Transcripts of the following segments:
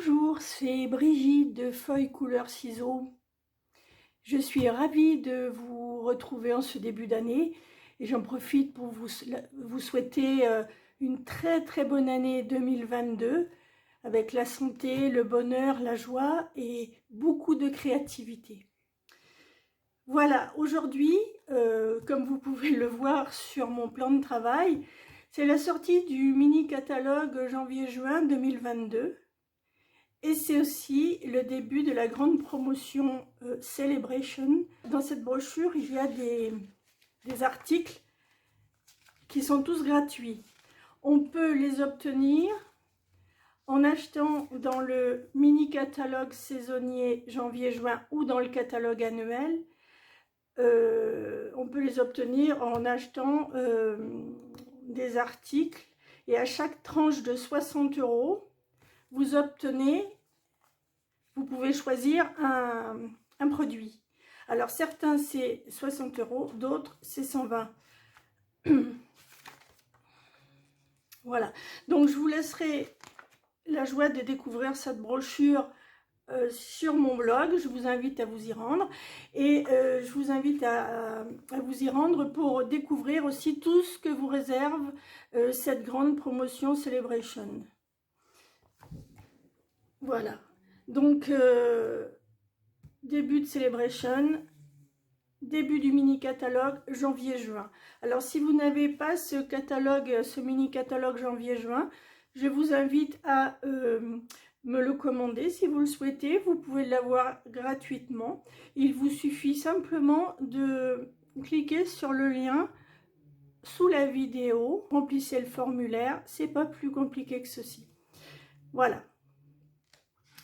Bonjour, c'est Brigitte de Feuilles Couleurs Ciseaux. Je suis ravie de vous retrouver en ce début d'année et j'en profite pour vous souhaiter une très bonne année 2022 avec la santé, le bonheur, la joie et beaucoup de créativité. Voilà, aujourd'hui, comme vous pouvez le voir sur mon plan de travail, c'est la sortie du mini-catalogue janvier-juin 2022. Et c'est aussi le début de la grande promotion Celebration. Dans cette brochure, il y a des articles qui sont tous gratuits. On peut les obtenir en achetant dans le mini catalogue saisonnier janvier-juin ou dans le catalogue annuel. On peut les obtenir en achetant des articles et à chaque tranche de 60 €, vous pouvez choisir un produit. Alors certains c'est 60 €, d'autres c'est 120. Voilà, donc je vous laisserai la joie de découvrir cette brochure sur mon blog. Je vous invite à vous y rendre et je vous invite à vous y rendre pour découvrir aussi tout ce que vous réserve cette grande promotion Celebration. Voilà, donc début de Celebration, début du mini catalogue janvier-juin. Alors si vous n'avez pas ce catalogue, ce mini catalogue janvier-juin, je vous invite à me le commander si vous le souhaitez. Vous pouvez l'avoir gratuitement. Il vous suffit simplement de cliquer sur le lien sous la vidéo, remplissez le formulaire, c'est pas plus compliqué que ceci. Voilà.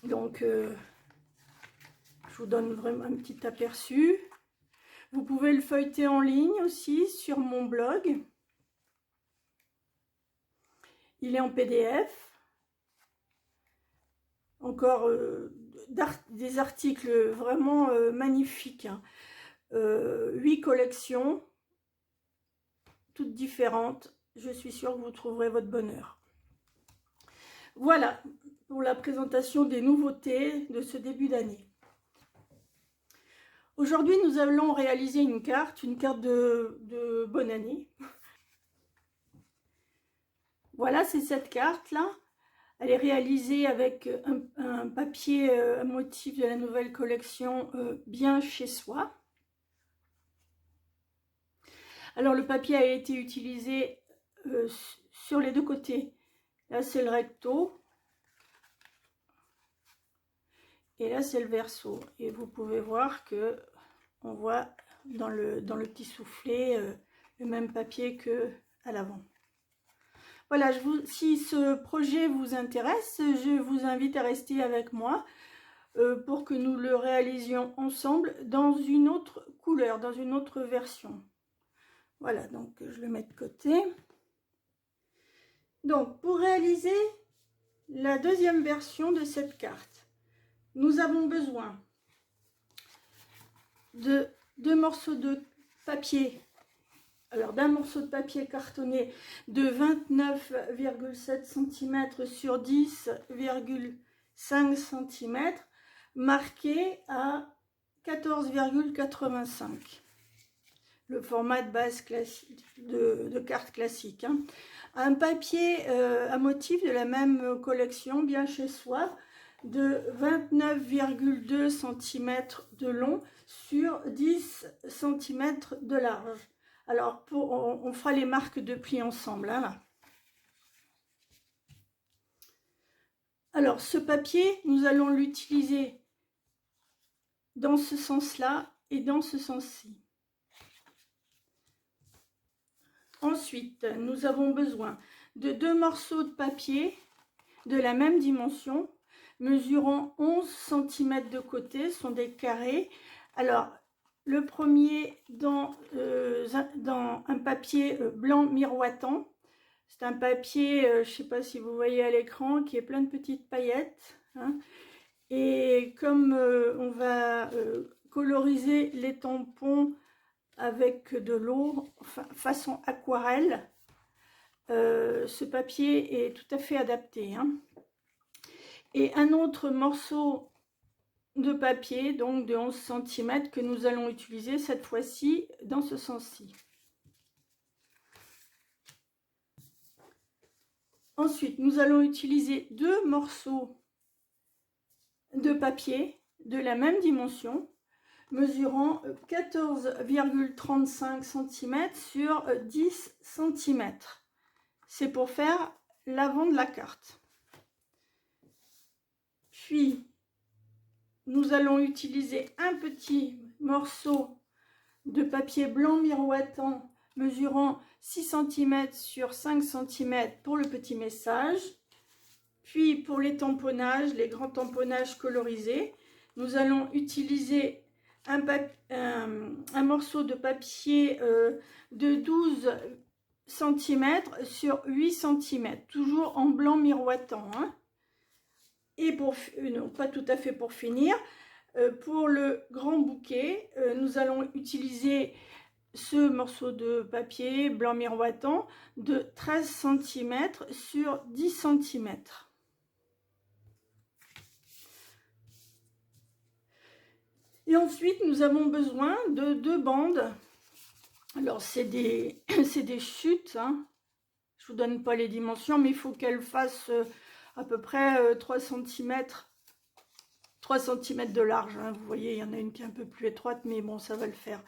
Donc je vous donne vraiment un petit aperçu. Vous pouvez le feuilleter en ligne aussi sur mon blog. Il est en PDF. Encore des articles vraiment magnifiques. 8 collections, toutes différentes. Je suis sûre que vous trouverez votre bonheur. Voilà pour la présentation des nouveautés de ce début d'année. Aujourd'hui, nous allons réaliser une carte de bonne année. Voilà, c'est cette carte-là. Elle est réalisée avec un papier à motif de la nouvelle collection Bien chez soi. Alors, le papier a été utilisé sur les deux côtés. Là, c'est le recto. Et là, c'est le verso. Et vous pouvez voir que on voit dans le petit soufflet le même papier que à l'avant. Voilà, si ce projet vous intéresse, je vous invite à rester avec moi pour que nous le réalisions ensemble dans une autre couleur, dans une autre version. Voilà, donc je le mets de côté. Donc, pour réaliser la deuxième version de cette carte, nous avons besoin de 2 morceaux de papier. Alors, d'un morceau de papier cartonné de 29,7 cm sur 10,5 cm, marqué à 14,85. Le format de base classique, de carte classique. Hein. Un papier à motif de la même collection, Bien chez soi, de 29,2 cm de long sur 10 cm de large. Alors, on fera les marques de pli ensemble. Hein, là. Alors, ce papier, nous allons l'utiliser dans ce sens-là et dans ce sens-ci. Ensuite, nous avons besoin de 2 morceaux de papier de la même dimension, mesurant 11 cm de côté, sont des carrés. Alors, le premier dans un papier blanc miroitant. C'est un papier, je ne sais pas si vous voyez à l'écran, qui est plein de petites paillettes. Hein. Et comme on va coloriser les tampons avec de l'eau, façon aquarelle, ce papier est tout à fait adapté. Hein. et un autre morceau de papier, donc de 11 cm, que nous allons utiliser cette fois-ci dans ce sens-ci. Ensuite, nous allons utiliser 2 morceaux de papier de la même dimension, mesurant 14,35 cm sur 10 cm. C'est pour faire l'avant de la carte. Puis, nous allons utiliser un petit morceau de papier blanc miroitant mesurant 6 cm sur 5 cm pour le petit message. Puis pour les tamponnages, les grands tamponnages colorisés, nous allons utiliser un morceau de papier de 12 cm sur 8 cm, toujours en blanc miroitant. Hein. Et pour, non, pas tout à fait pour finir, pour le grand bouquet, nous allons utiliser ce morceau de papier blanc miroitant de 13 cm sur 10 cm. Et ensuite, nous avons besoin de 2 bandes. Alors, c'est des chutes. Hein. Je ne vous donne pas les dimensions, mais il faut qu'elles fassent à peu près 3 cm de large. Hein. Vous voyez, il y en a une qui est un peu plus étroite, mais bon, ça va le faire.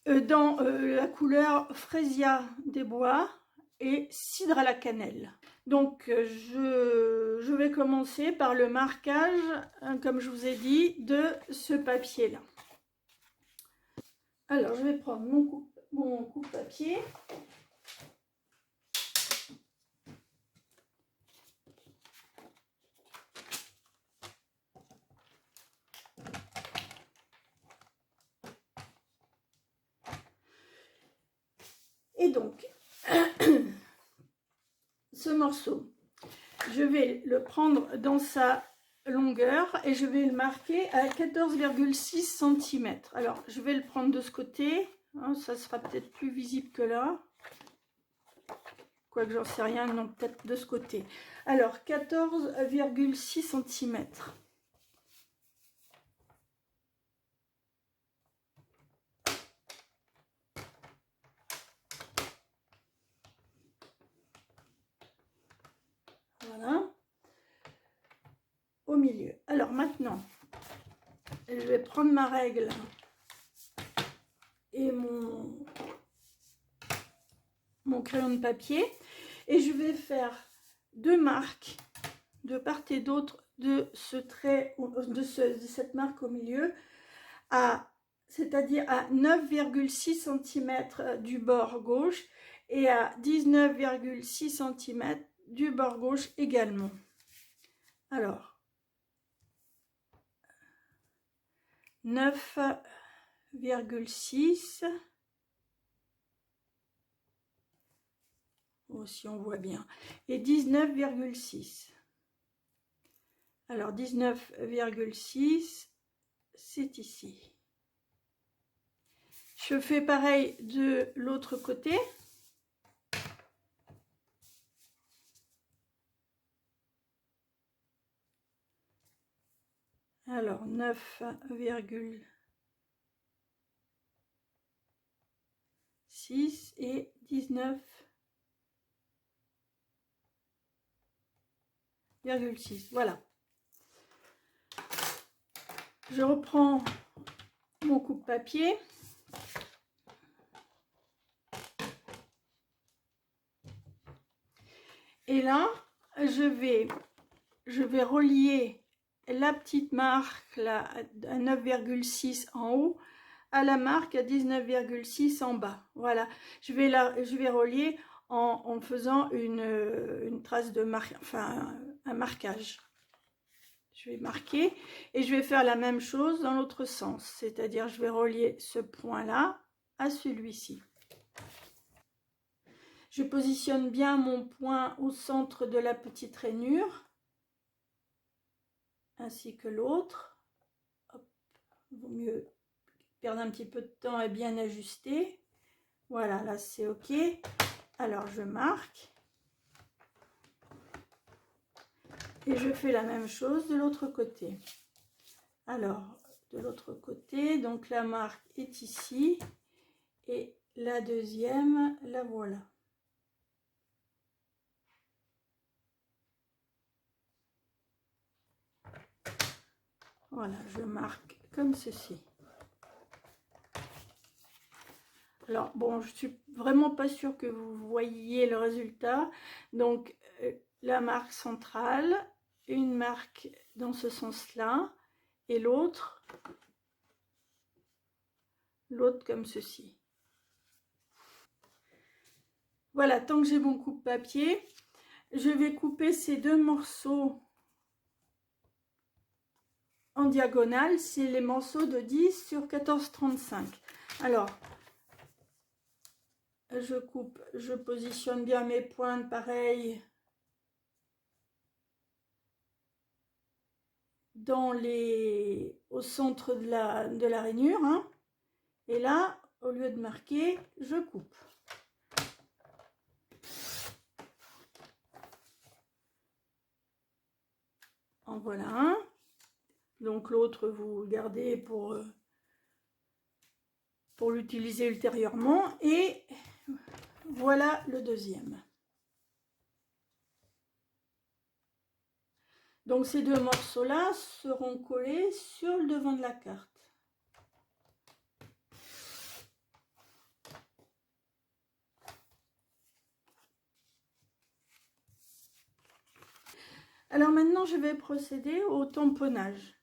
Dans la couleur Fresia des bois et cidre à la cannelle. Donc je vais commencer par le marquage, hein, comme je vous ai dit, de ce papier là. Alors je vais prendre mon coupe-papier. Et donc, ce morceau, je vais le prendre dans sa longueur et je vais le marquer à 14,6 cm. Alors, je vais le prendre de ce côté, hein, ça sera peut-être plus visible que là. Quoique j'en sais rien, non, peut-être de ce côté. Alors, 14,6 cm. Voilà. Au milieu. Alors maintenant, je vais prendre ma règle et mon crayon de papier et je vais faire 2 marques de part et d'autre de ce trait, de cette marque au milieu, c'est-à-dire à 9,6 cm du bord gauche et à 19,6 cm du bord gauche également. Alors, 9,6, oh, si on voit bien, et 19,6. Alors 19,6, c'est ici. Je fais pareil de l'autre côté. Alors 9,6 et 19,6. Voilà. Je reprends mon coupe-papier. Et là, je vais relier la petite marque là, à 9,6 en haut à la marque à 19,6 en bas. Voilà, je vais relier en faisant une trace de marque, enfin un marquage. Je vais marquer et je vais faire la même chose dans l'autre sens, c'est-à-dire je vais relier ce point-là à celui-ci. Je positionne bien mon point au centre de la petite rainure, ainsi que l'autre. Il vaut mieux perdre un petit peu de temps et bien ajuster. Voilà, là c'est OK. Alors je marque. Et je fais la même chose de l'autre côté. Alors, de l'autre côté, donc la marque est ici. Et la deuxième, la voilà. Voilà, je marque comme ceci. Alors, bon, je suis vraiment pas sûre que vous voyez le résultat. Donc, la marque centrale, une marque dans ce sens-là, et l'autre comme ceci. Voilà, tant que j'ai mon coupe-papier, je vais couper ces deux morceaux en diagonale. C'est les morceaux de 10 sur 14,35. Alors, je coupe, je positionne bien mes pointes pareil au centre de la rainure, hein. Et là, au lieu de marquer, je coupe. En voilà un. Donc l'autre, vous le gardez pour l'utiliser ultérieurement. Et voilà le deuxième. Donc ces deux morceaux-là seront collés sur le devant de la carte. Alors maintenant, je vais procéder au tamponnage.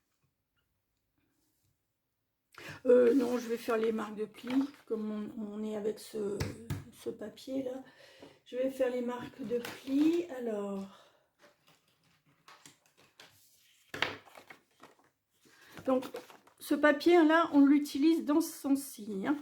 Non, je vais faire les marques de pli, comme on est avec ce papier-là. Je vais faire les marques de pli. Alors, donc, ce papier-là, on l'utilise dans ce sens-ci, hein.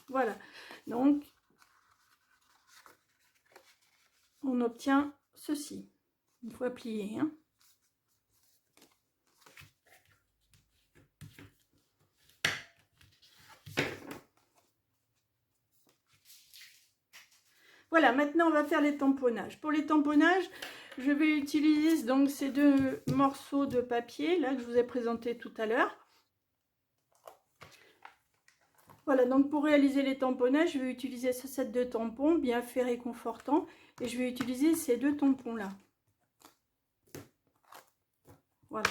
Voilà, donc on obtient ceci, une fois plié, hein. Voilà, maintenant on va faire les tamponnages. Pour les tamponnages, je vais utiliser donc ces deux morceaux de papier là que je vous ai présenté tout à l'heure. Voilà, donc pour réaliser les tamponnages, je vais utiliser ce set de tampons bien fait réconfortant et je vais utiliser ces deux tampons là. Voilà.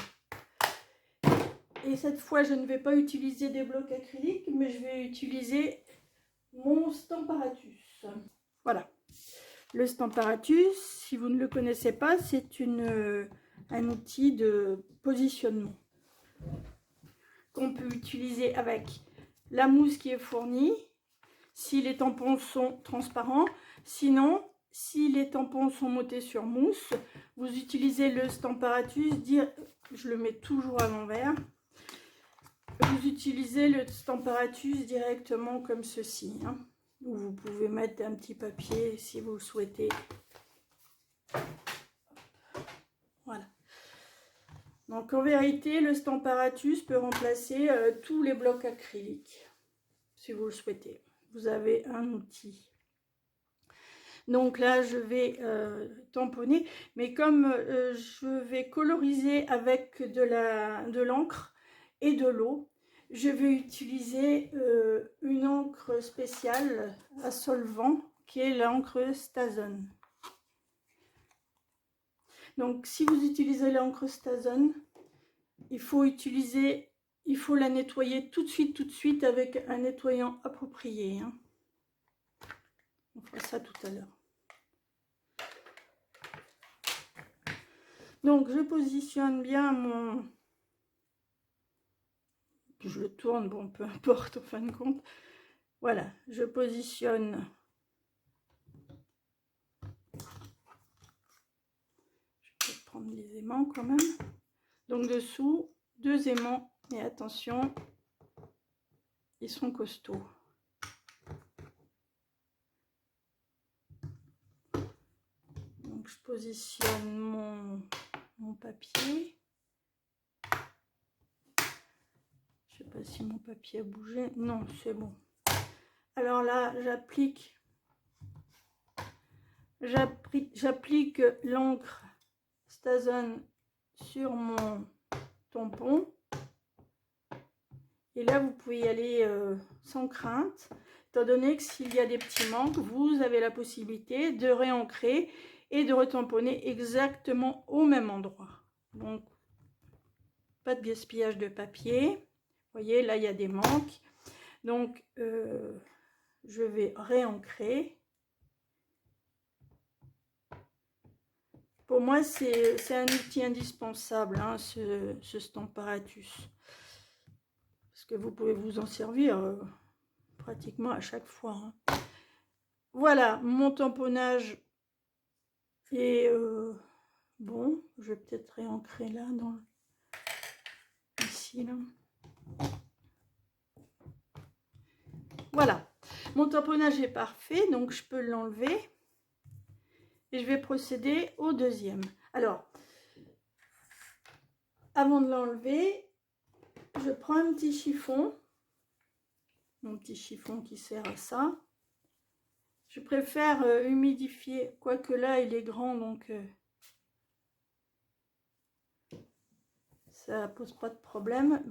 Et cette fois, je ne vais pas utiliser des blocs acryliques, mais je vais utiliser mon Stamparatus. Voilà. Le Stamparatus, si vous ne le connaissez pas, c'est un outil de positionnement qu'on peut utiliser avec la mousse qui est fournie, si les tampons sont transparents. Sinon, si les tampons sont montés sur mousse, vous utilisez le Stamparatus, je le mets toujours à l'envers. Vous utilisez le Stamparatus directement comme ceci, hein, ou vous pouvez mettre un petit papier si vous le souhaitez. Voilà. Donc en vérité, le Stamparatus peut remplacer tous les blocs acryliques, si vous le souhaitez. Vous avez un outil. Donc là, je vais tamponner, mais comme je vais coloriser avec de l'encre et de l'eau, je vais utiliser une encre spéciale à solvant qui est l'encre Stason. Donc si vous utilisez l'encre Stason, il faut la nettoyer tout de suite avec un nettoyant approprié, hein. On fera ça tout à l'heure. Donc je positionne bien je le tourne, bon peu importe en fin de compte. Voilà, je positionne. Je vais prendre les aimants quand même. Donc dessous, 2 aimants, et attention, ils sont costauds. Donc je positionne mon papier. Je sais pas si mon papier a bougé. Non, c'est bon. Alors là, j'applique l'encre STAZON sur mon tampon. Et là, vous pouvez y aller sans crainte, étant donné que s'il y a des petits manques, vous avez la possibilité de réancrer et de retamponner exactement au même endroit. Donc, pas de gaspillage de papier. Vous voyez, là, il y a des manques. Donc, je vais réancrer. Pour moi, c'est un outil indispensable, hein, ce Stamparatus. Parce que vous pouvez vous en servir pratiquement à chaque fois. Hein. Voilà, mon tamponnage est bon. Je vais peut-être réancrer là, ici, là. Voilà, mon tamponnage est parfait, donc je peux l'enlever. Et je vais procéder au deuxième. Alors, avant de l'enlever, je prends un petit chiffon. Mon petit chiffon qui sert à ça. Je préfère humidifier, quoique là il est grand, donc ça pose pas de problème.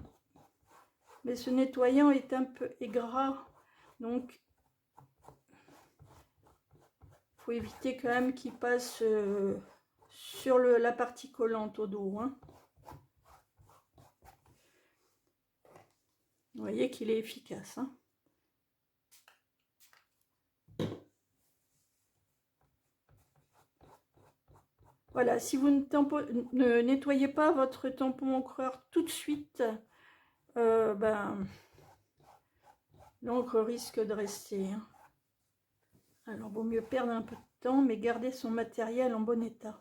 Mais ce nettoyant est un peu gras, donc il faut éviter quand même qu'il passe sur la partie collante au dos. Hein. Vous voyez qu'il est efficace. Hein. Voilà, si vous ne nettoyez pas votre tampon encreur tout de suite, l'encre risque de rester. Hein. Alors, vaut mieux perdre un peu de temps, mais garder son matériel en bon état.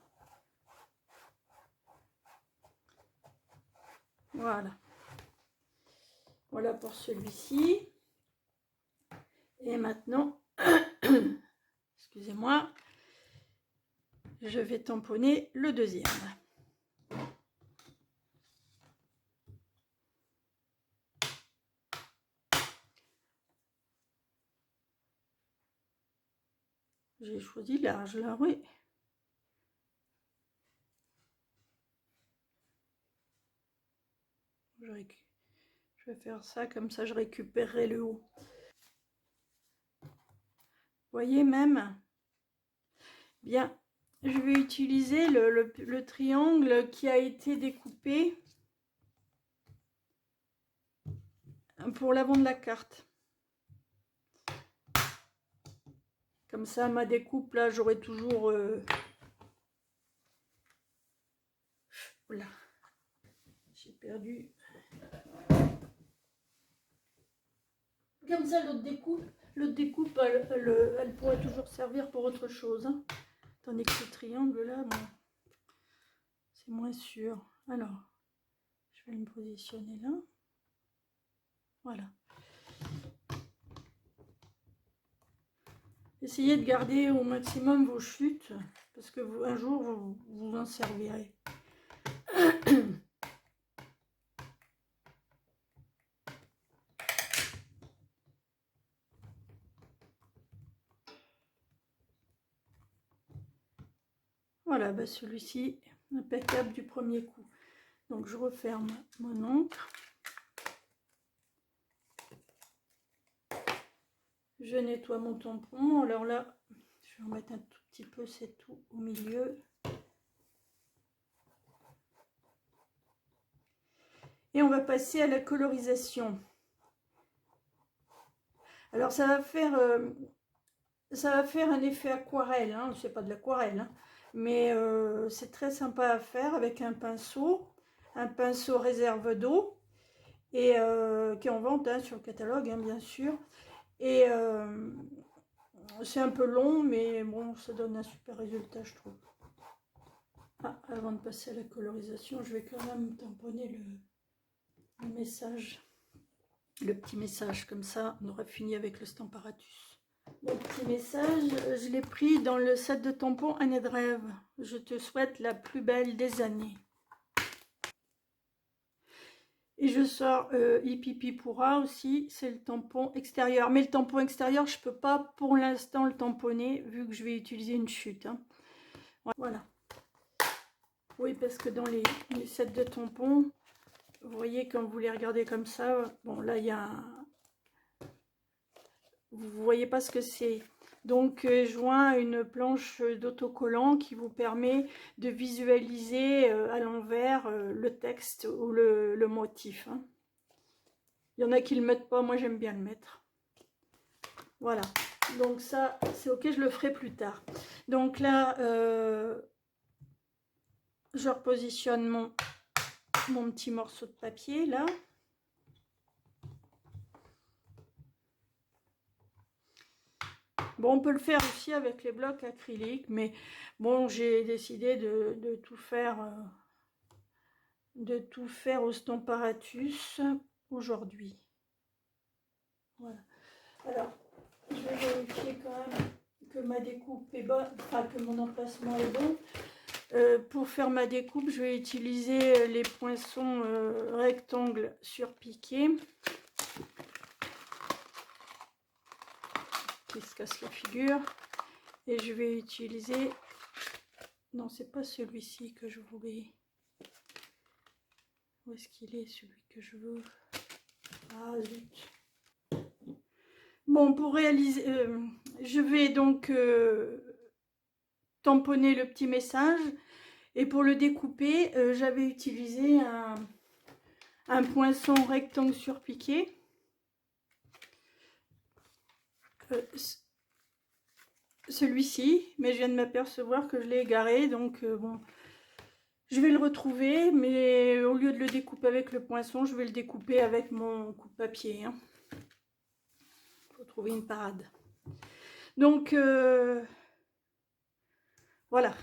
Voilà. Voilà pour celui-ci. Et maintenant, excusez-moi, je vais tamponner le deuxième. J'ai choisi large là, oui. Je vais faire ça, comme ça je récupérerai le haut. Vous voyez même, bien, je vais utiliser le triangle qui a été découpé pour l'avant de la carte. Comme ça, ma découpe, là, j'aurai toujours... Oula, j'ai perdu. Comme ça, l'autre découpe, elle pourrait toujours servir pour autre chose. Hein. Tandis que ce triangle-là, bon, c'est moins sûr. Alors, je vais me positionner là. Voilà. Essayez de garder au maximum vos chutes, parce que un jour, vous en servirez. Voilà, bah celui-ci, impeccable du premier coup. Donc, je referme mon encre. Je nettoie mon tampon. Alors là, je vais en mettre un tout petit peu, c'est tout, au milieu. Et on va passer à la colorisation. Alors ça va faire un effet aquarelle, hein. C'est pas de l'aquarelle, hein. Mais c'est très sympa à faire avec un pinceau réserve d'eau, et qui est en vente hein, sur le catalogue, hein, bien sûr. Et c'est un peu long, mais bon, ça donne un super résultat, je trouve. Ah, avant de passer à la colorisation, je vais quand même tamponner le message. Le petit message, comme ça, on aura fini avec le Stamparatus. Le petit message, je l'ai pris dans le set de tampons Année de rêve. Je te souhaite la plus belle des années. Et je sors Hipipi Pourra aussi, c'est le tampon extérieur. Mais le tampon extérieur, je ne peux pas pour l'instant le tamponner, vu que je vais utiliser une chute. Hein. Voilà. Oui, parce que dans les sets de tampons, vous voyez, quand vous les regardez comme ça, bon, là, il y a un... Vous ne voyez pas ce que c'est. Donc, joint une planche d'autocollant qui vous permet de visualiser à l'envers le texte ou le motif. Hein. Il y en a qui ne le mettent pas, moi j'aime bien le mettre. Voilà. Donc ça, c'est ok, je le ferai plus tard. Donc là, je repositionne mon petit morceau de papier, là. Bon, on peut le faire aussi avec les blocs acryliques, mais bon, j'ai décidé de tout faire au Stamparatus aujourd'hui. Voilà. Alors, je vais vérifier quand même que ma découpe est bonne, enfin que mon emplacement est bon. Pour faire ma découpe, je vais utiliser les poinçons rectangles surpiqués. Qui se casse la figure, et je vais utiliser, non c'est pas celui-ci que je voulais, où est-ce qu'il est celui que je veux, ah zut. Bon, pour réaliser, je vais donc tamponner le petit message, et pour le découper, j'avais utilisé un poinçon rectangle surpiqué. Celui-ci, mais je viens de m'apercevoir que je l'ai égaré, donc bon, je vais le retrouver, mais au lieu de le découper avec le poinçon, je vais le découper avec mon coupe-papier. Hein. Faut trouver une parade. Donc voilà.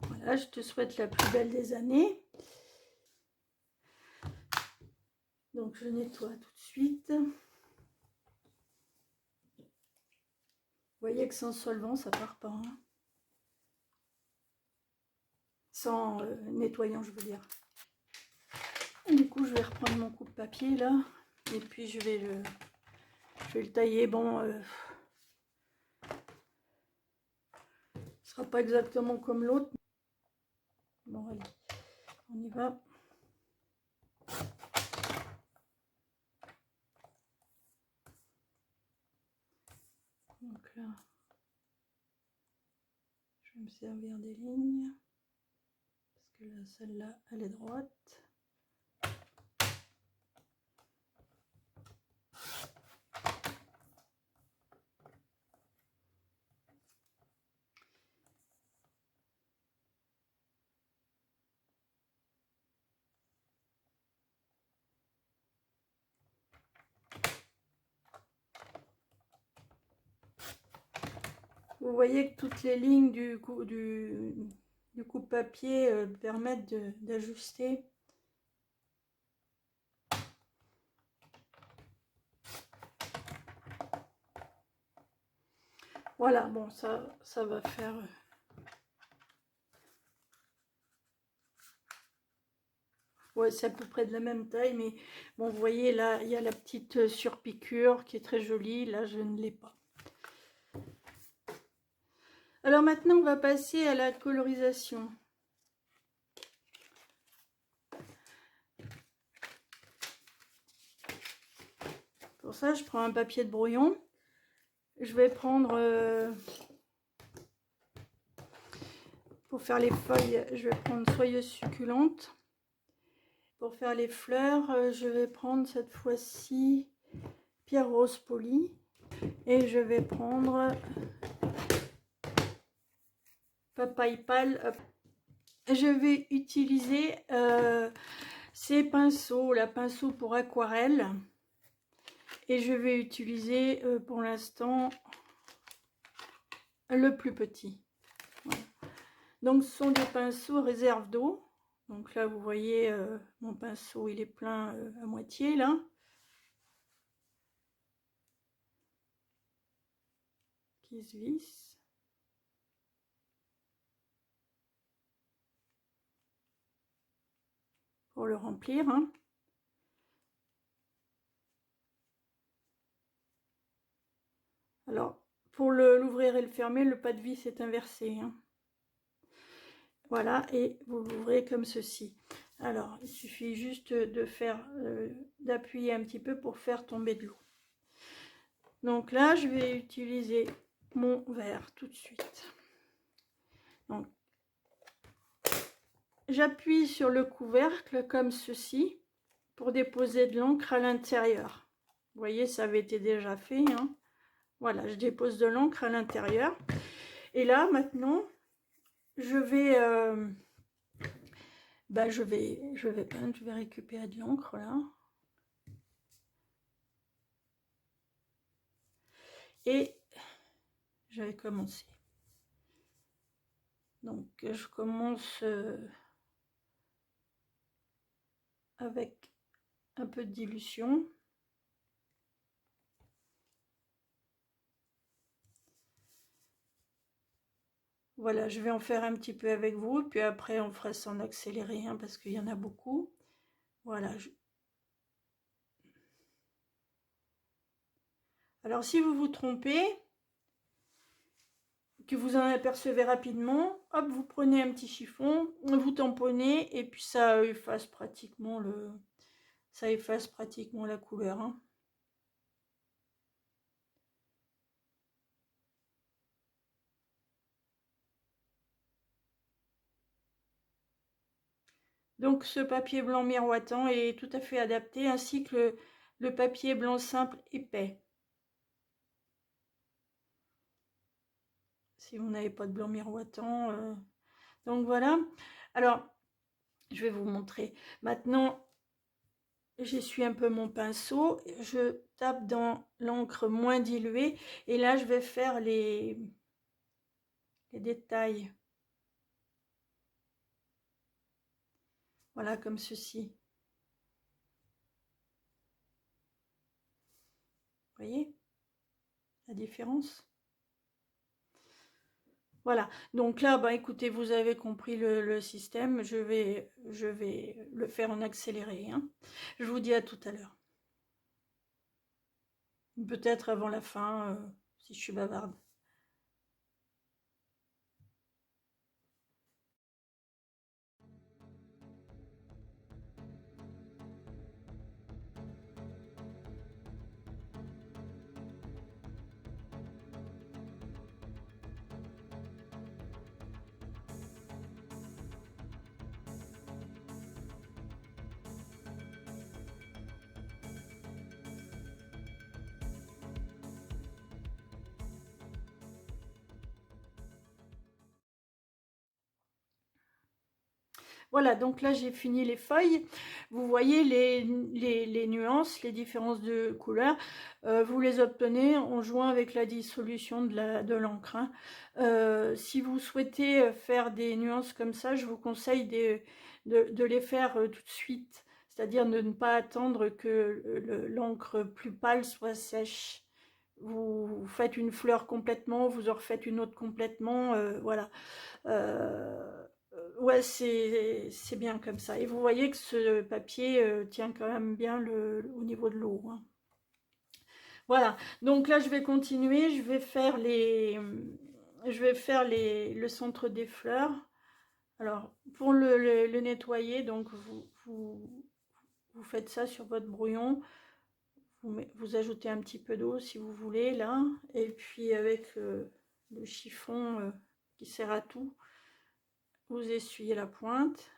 Voilà, je te souhaite la plus belle des années. Donc je nettoie tout de suite. Vous voyez que sans solvant, ça part pas. Hein. Sans nettoyant, je veux dire. Et du coup, je vais reprendre mon coupe-papier là. Et puis je vais le tailler. Bon, ce sera pas exactement comme l'autre. Bon, allez, on y va. Donc là, je vais me servir des lignes. Parce que là, celle-là, elle est droite. Vous voyez que toutes les lignes du coupe-papier permettent d'ajuster. Voilà, bon, ça va faire... Ouais, c'est à peu près de la même taille, mais bon, vous voyez, là, il y a la petite surpiqûre qui est très jolie. Là, je ne l'ai pas. Alors maintenant, on va passer à la colorisation. Pour ça, je prends un papier de brouillon. Je vais prendre... pour faire les feuilles, je vais prendre Soyeuse Succulente. Pour faire les fleurs, je vais prendre cette fois-ci Pierre Rose Polie. Et je vais prendre papaye pâle. Je vais utiliser ces pinceaux, la pinceau pour aquarelle. Et je vais utiliser pour l'instant le plus petit. Voilà. Donc ce sont des pinceaux réserve d'eau. Donc là vous voyez mon pinceau il est plein à moitié là. Qui se visse. Pour le remplir. Hein. Alors pour l'ouvrir et le fermer, le pas de vis est inversé. Hein. Voilà, et vous l'ouvrez comme ceci. Alors, il suffit juste de faire, d'appuyer un petit peu pour faire tomber de l'eau. Donc là, je vais utiliser mon verre tout de suite. Donc, j'appuie sur le couvercle comme ceci pour déposer de l'encre à l'intérieur. Vous voyez, ça avait été déjà fait. Hein. Voilà, je dépose de l'encre à l'intérieur. Et là, maintenant, je vais... je vais peindre, je vais récupérer de l'encre là. Et je vais commencer. Donc je commence avec un peu de dilution. Voilà, je vais en faire un petit peu avec vous, puis après on fera ça en accéléré, hein, parce qu'il y en a beaucoup. Voilà. Alors si vous vous trompez, que vous en apercevez rapidement, hop, vous prenez un petit chiffon, vous tamponnez, et puis ça efface pratiquement la couleur. Hein. Donc ce papier blanc miroitant est tout à fait adapté, ainsi que le papier blanc simple épais. Si vous n'avez pas de blanc miroitant. Donc voilà. Alors, je vais vous montrer. Maintenant, j'essuie un peu mon pinceau. Je tape dans l'encre moins diluée. Et là, je vais faire les détails. Voilà, comme ceci. Vous voyez la différence? Voilà, donc là, écoutez, vous avez compris le système, je vais le faire en accéléré. Hein. Je vous dis à tout à l'heure. Peut-être avant la fin, si je suis bavarde. Voilà, donc là j'ai fini les feuilles. Vous voyez les nuances, les différences de couleurs. Vous les obtenez en jouant avec la dissolution de l'encre. Hein. Si vous souhaitez faire des nuances comme ça, je vous conseille de les faire tout de suite. C'est-à-dire de ne pas attendre que l'encre plus pâle soit sèche. Vous faites une fleur complètement, vous en refaites une autre complètement, voilà. Ouais, c'est bien comme ça. Et vous voyez que ce papier tient quand même bien au niveau de l'eau. Hein. Voilà, donc là je vais continuer, je vais faire le centre des fleurs. Alors, pour le nettoyer, donc vous faites ça sur votre brouillon. Vous ajoutez un petit peu d'eau si vous voulez, là. Et puis avec le chiffon qui sert à tout, vous essuyez la pointe,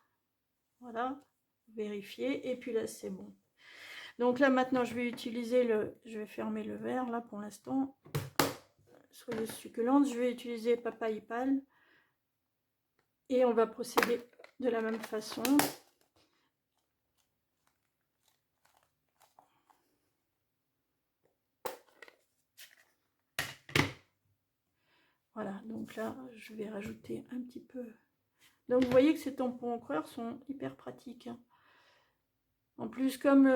voilà, vérifiez, et puis là c'est bon. Donc là maintenant je vais utiliser je vais fermer le verre là pour l'instant. Soyez succulentes, je vais utiliser papaye pâle. Et on va procéder de la même façon. Voilà, donc là, je vais rajouter un petit peu. Donc vous voyez que ces tampons encreurs sont hyper pratiques, hein. En plus, comme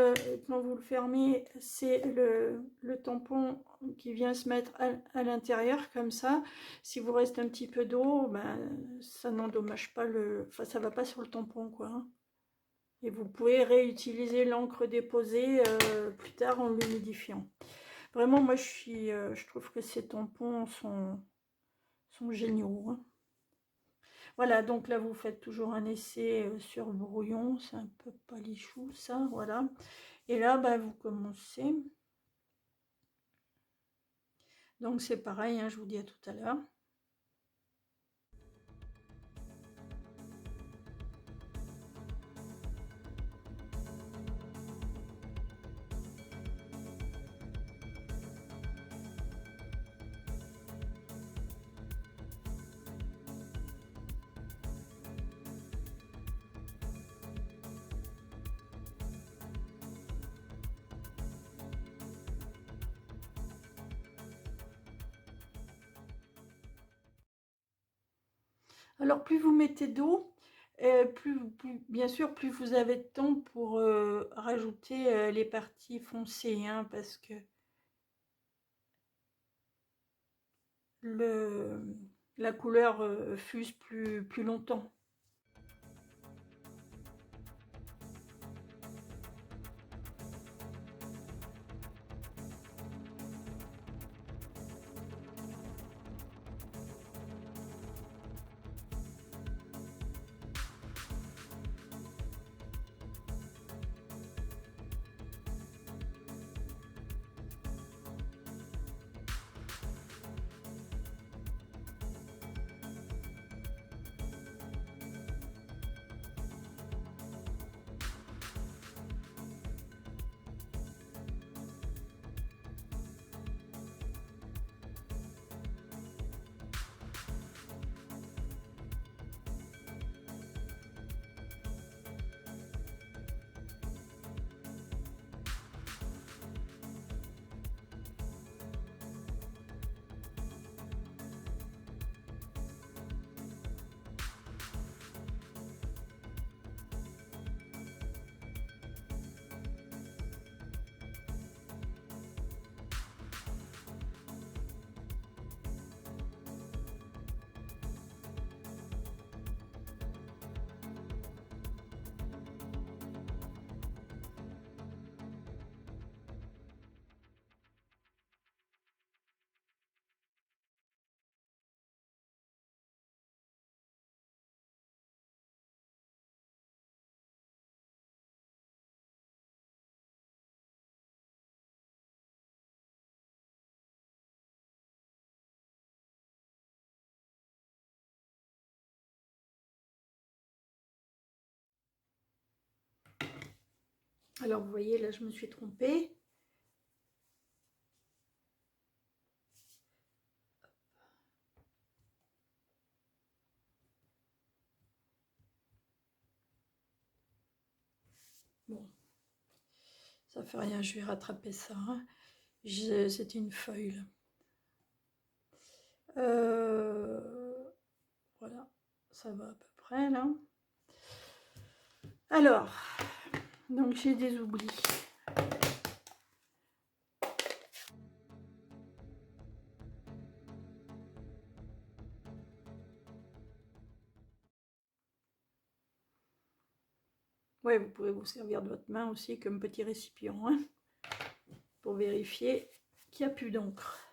quand vous le fermez, c'est le tampon qui vient se mettre à l'intérieur comme ça. Si vous reste un petit peu d'eau, ben, ça n'endommage pas enfin, ça va pas sur le tampon, quoi, hein. Et vous pouvez réutiliser l'encre déposée plus tard en l'humidifiant. Vraiment, moi, je trouve que ces tampons sont géniaux, hein. Voilà, donc là, vous faites toujours un essai sur le brouillon. C'est un peu palichou, ça, voilà. Et là, bah, vous commencez. Donc, c'est pareil, hein, je vous dis à tout à l'heure. Alors, plus vous mettez d'eau, bien sûr, plus vous avez de temps pour rajouter les parties foncées, hein, parce que la couleur fuse plus longtemps. Alors, vous voyez, là, je me suis trompée. Bon, ça fait rien, je vais rattraper ça, hein. C'est une feuille, là. Voilà, ça va à peu près, là. Alors, donc j'ai des oublis. Ouais, vous pouvez vous servir de votre main aussi comme petit récipient, hein, pour vérifier qu'il n'y a plus d'encre.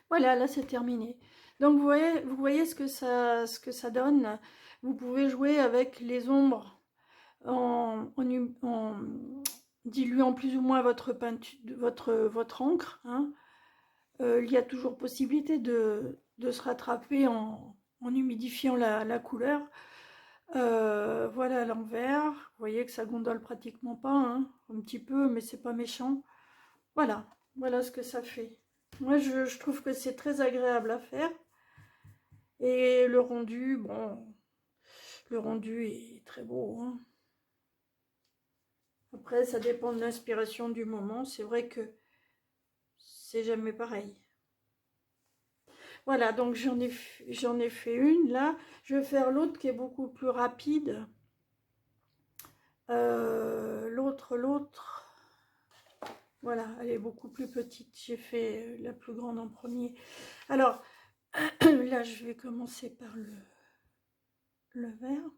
Voilà, là c'est terminé. Donc vous voyez ce que ça donne. Vous pouvez jouer avec les ombres en diluant plus ou moins votre peinture, votre encre, hein. Il y a toujours possibilité de se rattraper en humidifiant la couleur. Voilà l'envers. Vous voyez que ça gondole pratiquement pas, hein, un petit peu, mais c'est pas méchant. Voilà, voilà ce que ça fait. Moi, je trouve que c'est très agréable à faire. Et le rendu, bon, le rendu est très beau, hein. Après, ça dépend de l'inspiration du moment. C'est vrai que c'est jamais pareil. Voilà, donc j'en ai fait une là. Je vais faire l'autre qui est beaucoup plus rapide. L'autre, voilà, elle est beaucoup plus petite. J'ai fait la plus grande en premier. Alors, là, je vais commencer par le vert.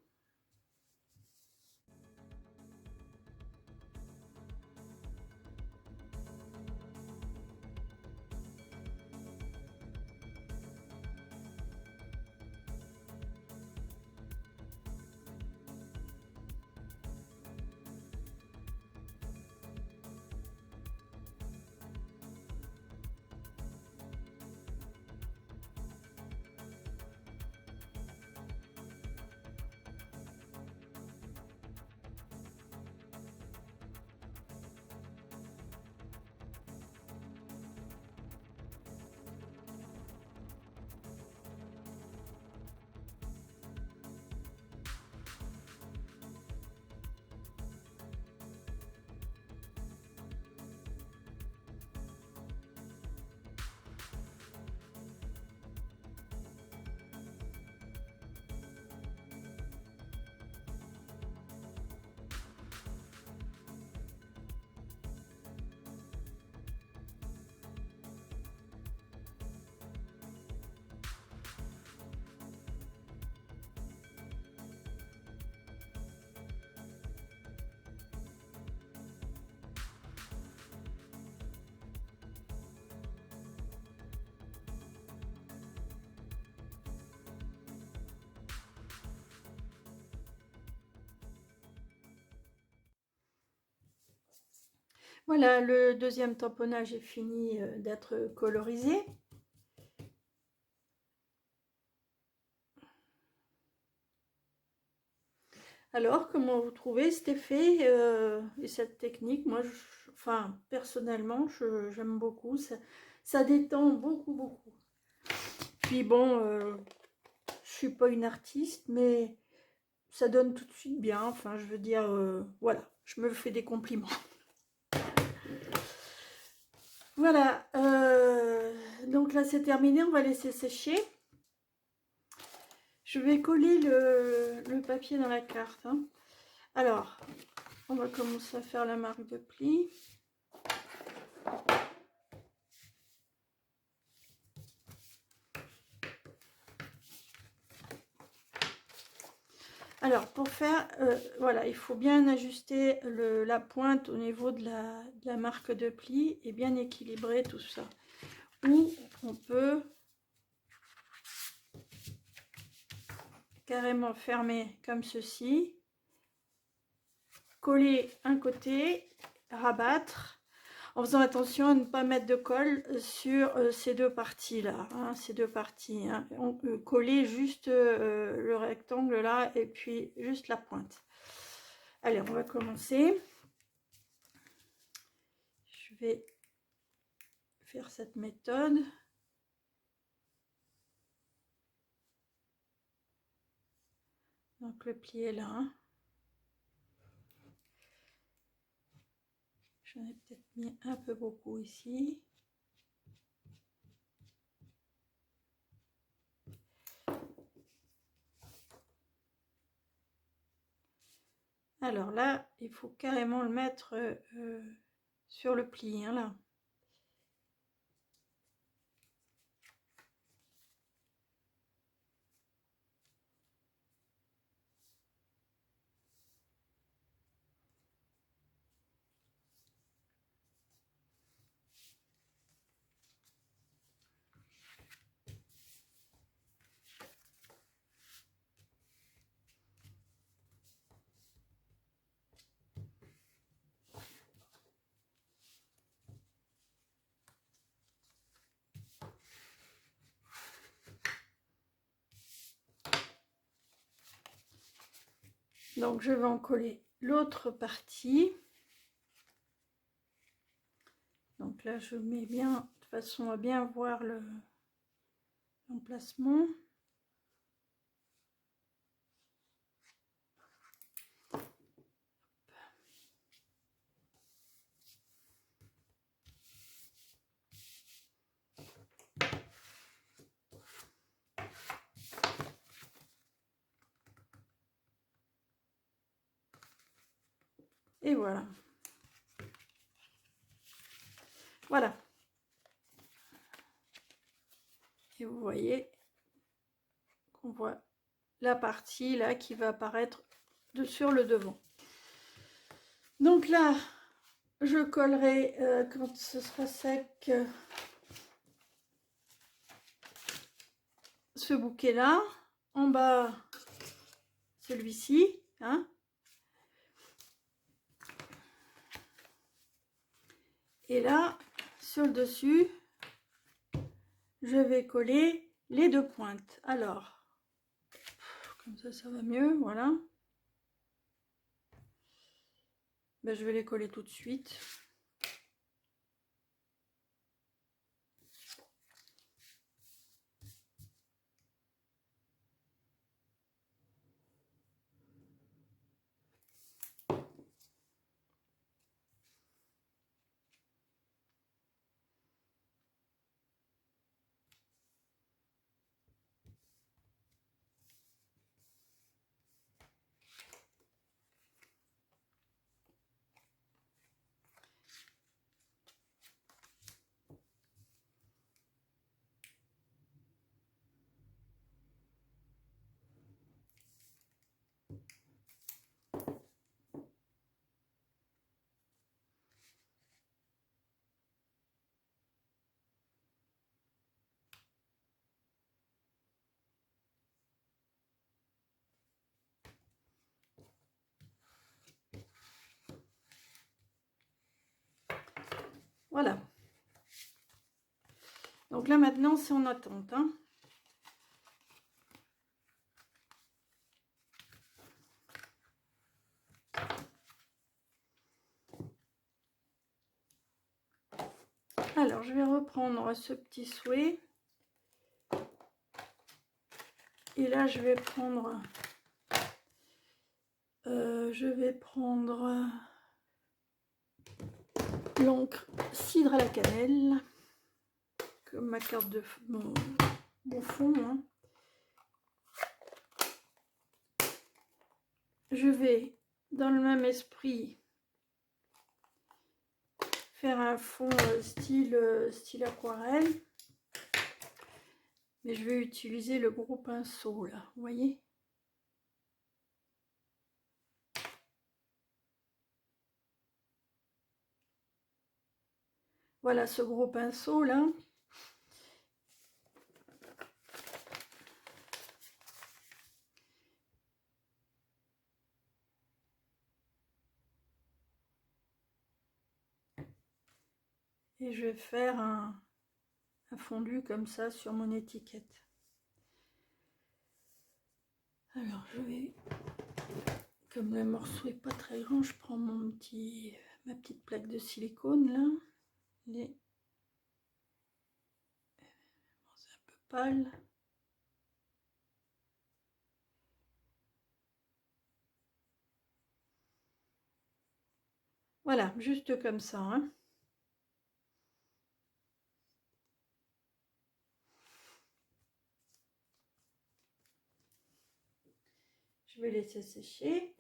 Voilà, le deuxième tamponnage est fini d'être colorisé. Alors, comment vous trouvez cet effet et cette technique? Moi, enfin, personnellement, j'aime beaucoup. Ça détend beaucoup, beaucoup. Puis bon, je suis pas une artiste, mais ça donne tout de suite bien. Enfin, je veux dire, voilà, je me fais des compliments. Voilà, donc là c'est terminé, on va laisser sécher. Je vais coller le papier dans la carte, hein. Alors, on va commencer à faire la marque de pli. Alors, pour faire, voilà, il faut bien ajuster la pointe au niveau de la marque de pli et bien équilibrer tout ça. Ou on peut carrément fermer comme ceci, coller un côté, rabattre, en faisant attention à ne pas mettre de colle sur ces deux parties là, hein, ces deux parties, hein. On peut coller juste le rectangle là et puis juste la pointe. Allez, on va commencer. Je vais faire cette méthode. Donc le pli est là, hein. J'en ai peut-être mis un peu beaucoup ici. Alors là, il faut carrément le mettre sur le pli, hein, là. Donc je vais en coller l'autre partie. Donc là je mets bien de façon à bien voir l'emplacement. Et voilà. Voilà. Et vous voyez qu'on voit la partie là qui va apparaître sur le devant. Donc là, je collerai quand ce sera sec ce bouquet là. En bas, celui-ci. Hein. Et là, sur le dessus, je vais coller les deux pointes. Alors, comme ça va mieux, voilà. Ben, je vais les coller tout de suite. Voilà. Donc là maintenant c'est en attente. Hein. Alors je vais reprendre ce petit souhait. Et là je vais prendre l'encre cidre à la cannelle, comme ma carte de mon fond. Hein. Je vais, dans le même esprit, faire un fond style aquarelle. Mais je vais utiliser le gros pinceau, là, vous voyez? Voilà ce gros pinceau, là. Et je vais faire un fondu comme ça sur mon étiquette. Alors je vais, comme le morceau est pas très grand, je prends ma petite plaque de silicone là. C'est un peu pâle. Voilà, juste comme ça. Hein. Je vais laisser sécher.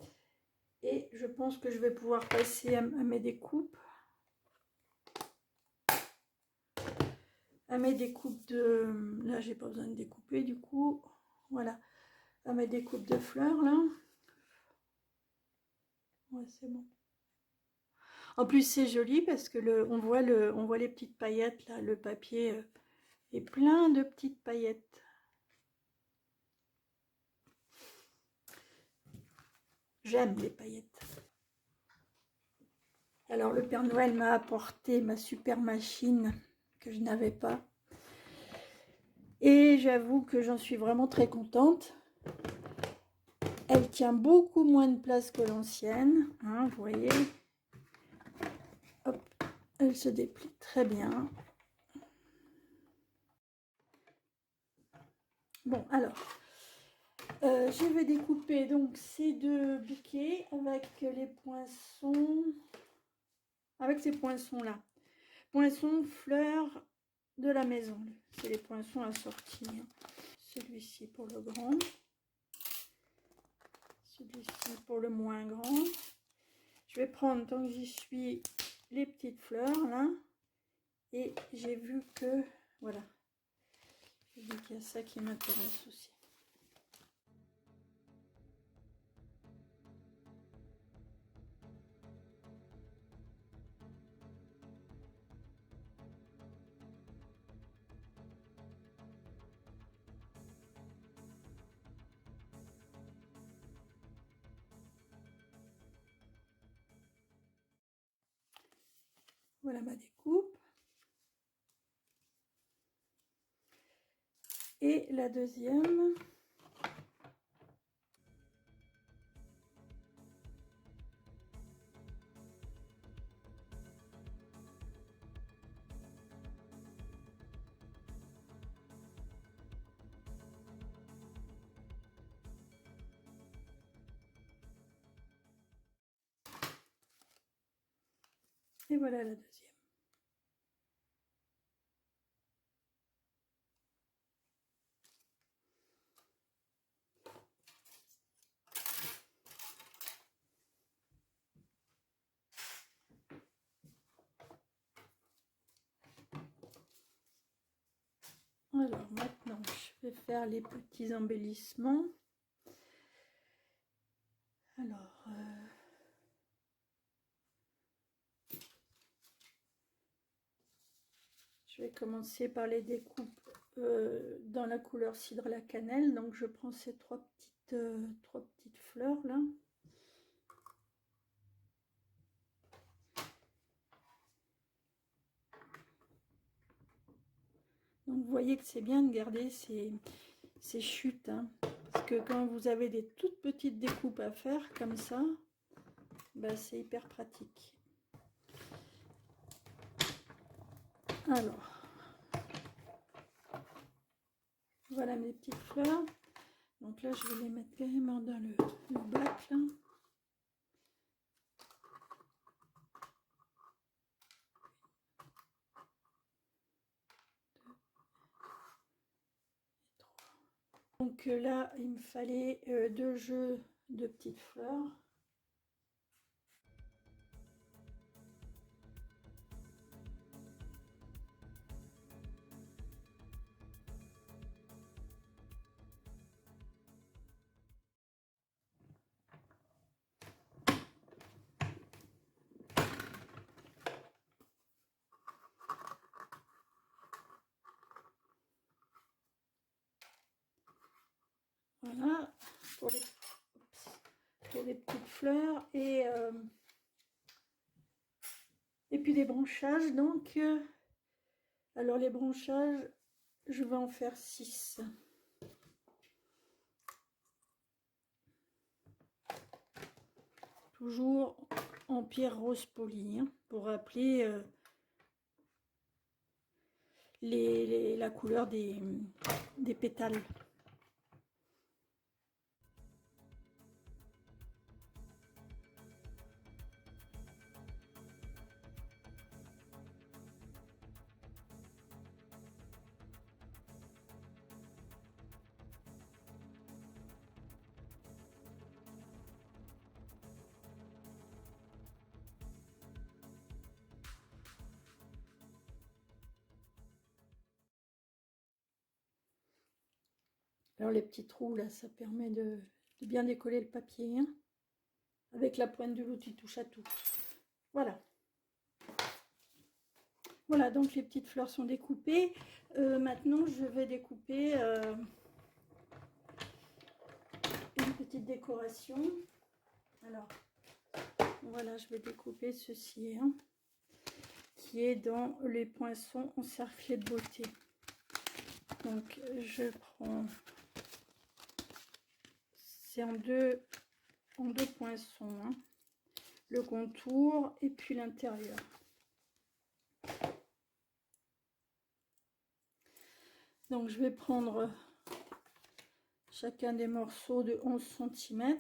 Et je pense que je vais pouvoir passer à mes découpes. À mes découpes de... Là, j'ai pas besoin de découper du coup. Voilà. À mes découpes de fleurs, là. Ouais, c'est bon. En plus, c'est joli parce que on voit les petites paillettes, là. Le papier est plein de petites paillettes. J'aime les paillettes. Alors, le Père Noël m'a apporté ma super machine que je n'avais pas. Et j'avoue que j'en suis vraiment très contente. Elle tient beaucoup moins de place que l'ancienne, hein, vous voyez. Hop, elle se déplie très bien. Bon, alors, je vais découper donc ces deux bouquets avec les poinçons, avec ces poinçons-là. Poinçons, fleurs de la maison. C'est les poinçons assortis. Celui-ci pour le grand. Celui-ci pour le moins grand. Je vais prendre, tant que j'y suis, les petites fleurs là. Et j'ai vu que, voilà, j'ai vu qu'il y a ça qui m'intéresse aussi. Voilà ma découpe. Et la deuxième. Et voilà la deuxième. Alors maintenant, je vais faire les petits embellissements. Alors, je vais commencer par les découpes dans la couleur cidre à la cannelle. Donc je prends ces trois petites fleurs là. Donc vous voyez que c'est bien de garder ces chutes, hein, parce que quand vous avez des toutes petites découpes à faire comme ça, bah, c'est hyper pratique. Alors, voilà mes petites fleurs. Donc là, je vais les mettre carrément dans le bac là. Donc là, il me fallait 2 jeux de petites fleurs. Voilà, pour les petites fleurs. Et puis les branchages, donc, alors les branchages, je vais en faire 6. Toujours en pierre rose polie, hein, pour rappeler la couleur des pétales. Alors les petits trous là, ça permet de bien décoller le papier, hein, avec la pointe de l'outil touche à tout. Voilà. Voilà, donc les petites fleurs sont découpées. Maintenant, je vais découper une petite décoration. Alors, voilà, je vais découper ceci, hein, qui est dans les poinçons encerclés de beauté. Donc, je prends c'est en deux poinçons, hein. Le contour et puis l'intérieur. Donc je vais prendre chacun des morceaux de 11 cm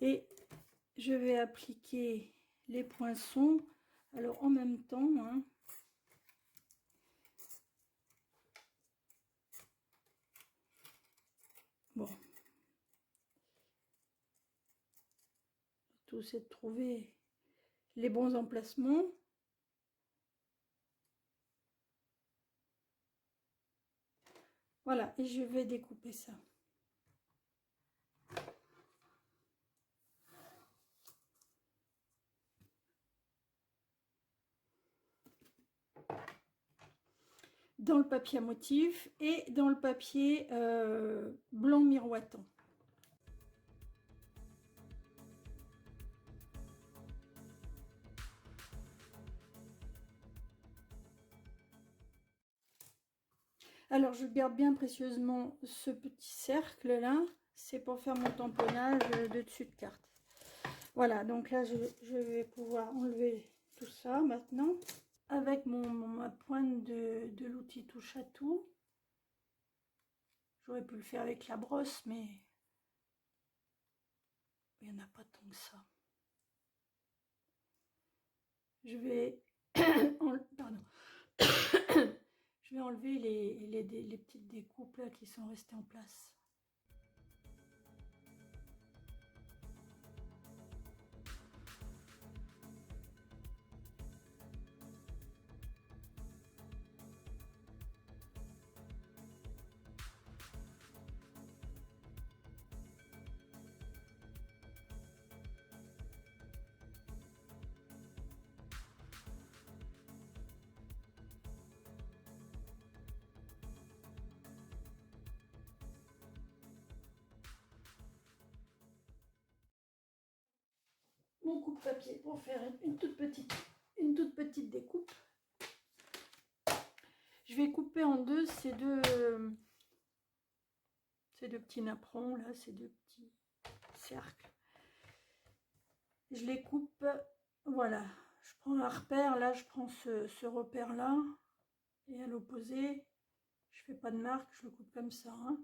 et je vais appliquer les poinçons, alors en même temps, hein. Bon, tout c'est de trouver les bons emplacements. Voilà, et je vais découper ça. Dans le papier à motif et dans le papier blanc miroitant. Alors je garde bien précieusement ce petit cercle là, c'est pour faire mon tamponnage de dessus de carte. Voilà, donc là je vais pouvoir enlever tout ça maintenant. Avec ma pointe de l'outil touche à tout. J'aurais pu le faire avec la brosse, mais il n'y en a pas tant que ça. Je vais, pardon. Je vais enlever les petites découpes là qui sont restées en place. Mon coupe-papier pour faire une toute petite découpe. Je vais couper en deux ces deux petits napperons là, ces deux petits cercles. Je les coupe, voilà. Je prends un repère, là je prends ce repère là, et à l'opposé, je fais pas de marque, je le coupe comme ça, hein.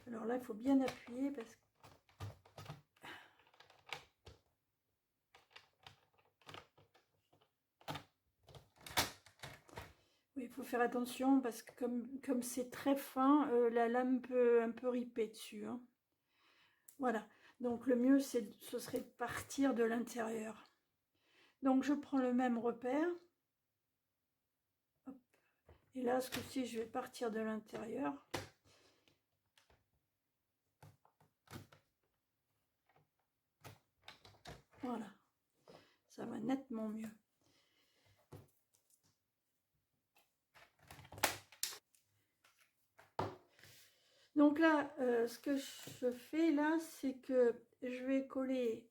Alors là, il faut bien appuyer parce que oui, il faut faire attention parce que comme c'est très fin, la lame peut un peu riper dessus, hein. Voilà, donc le mieux ce serait de partir de l'intérieur. Donc je prends le même repère. Hop. Et là, ce coup-ci, je vais partir de l'intérieur. Voilà, ça va nettement mieux. Donc là, ce que je fais là, c'est que je vais coller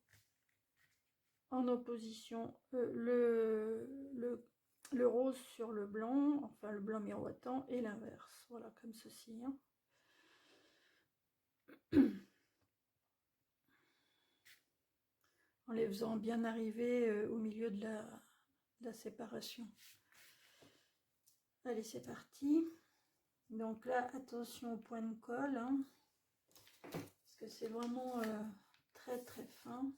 en opposition le rose sur le blanc, enfin le blanc miroitant, et l'inverse. Voilà, comme ceci, hein. En les faisant bien arriver au milieu de la séparation. Allez, c'est parti. Donc là, attention au point de colle, hein, parce que c'est vraiment très très fin.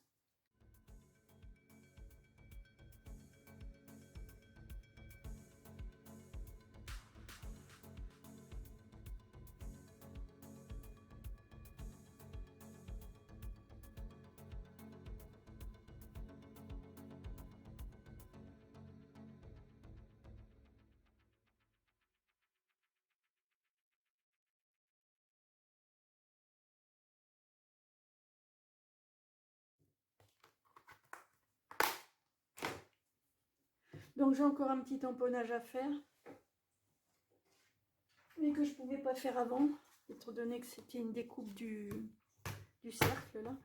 Donc j'ai encore un petit tamponnage à faire, mais que je ne pouvais pas faire avant, étant donné que c'était une découpe du cercle là.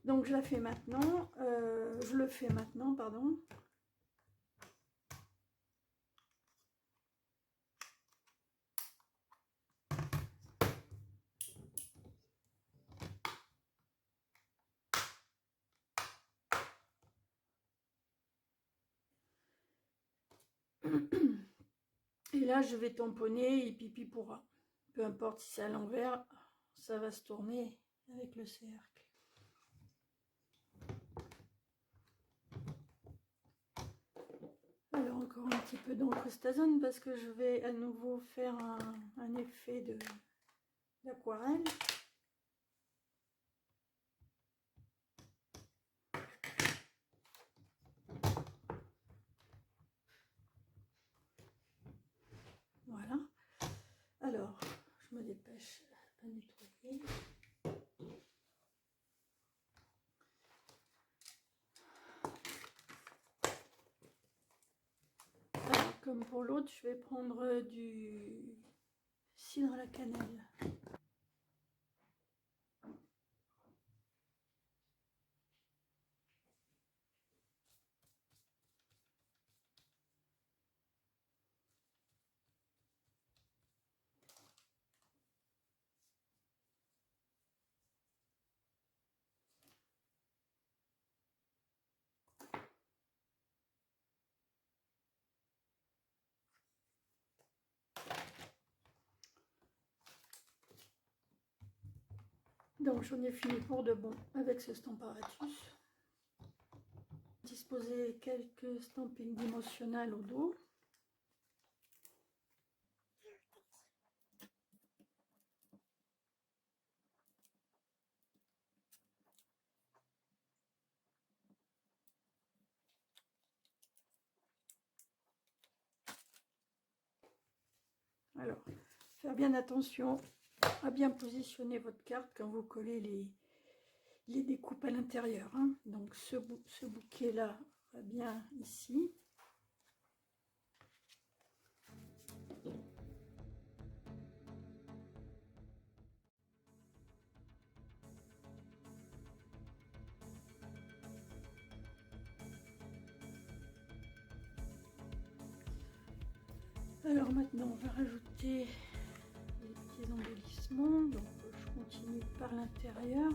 Donc je la fais maintenant, je le fais maintenant, pardon. Et là, je vais tamponner et pipi pourra. Peu importe si c'est à l'envers, ça va se tourner avec le cercle. Alors encore un petit peu d'encrustation parce que je vais à nouveau faire un effet d'aquarelle. Voilà. Alors, je me dépêche à nettoyer. Alors, comme pour l'autre, je vais prendre du cidre à la cannelle. Donc j'en ai fini pour de bon avec ce Stamparatus. Disposer quelques stampings dimensionnels au dos. Alors, faire bien attention à bien positionner votre carte quand vous collez les découpes à l'intérieur. Hein. Donc ce bouquet-là va bien ici. Alors maintenant, on va rajouter des petits embellissements. Donc je continue par l'intérieur.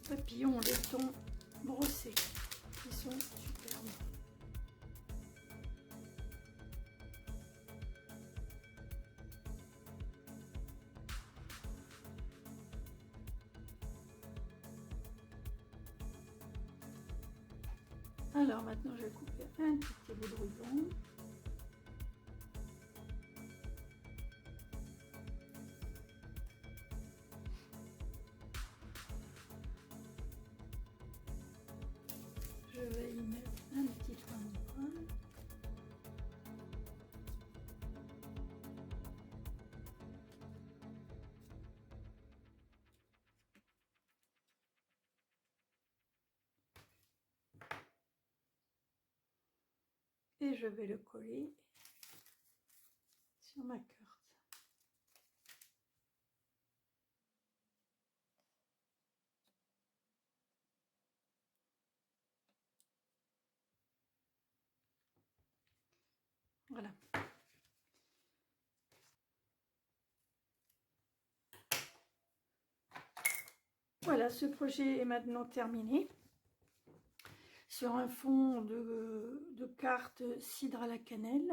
Papillons en laiton brossés qui sont superbes. Alors maintenant je vais couper un petit bout de ruban. Je vais y mettre un petit point de colle. Et je vais le coller sur ma carte. Voilà. Voilà, ce projet est maintenant terminé. Sur un fond de carte cidre à la cannelle.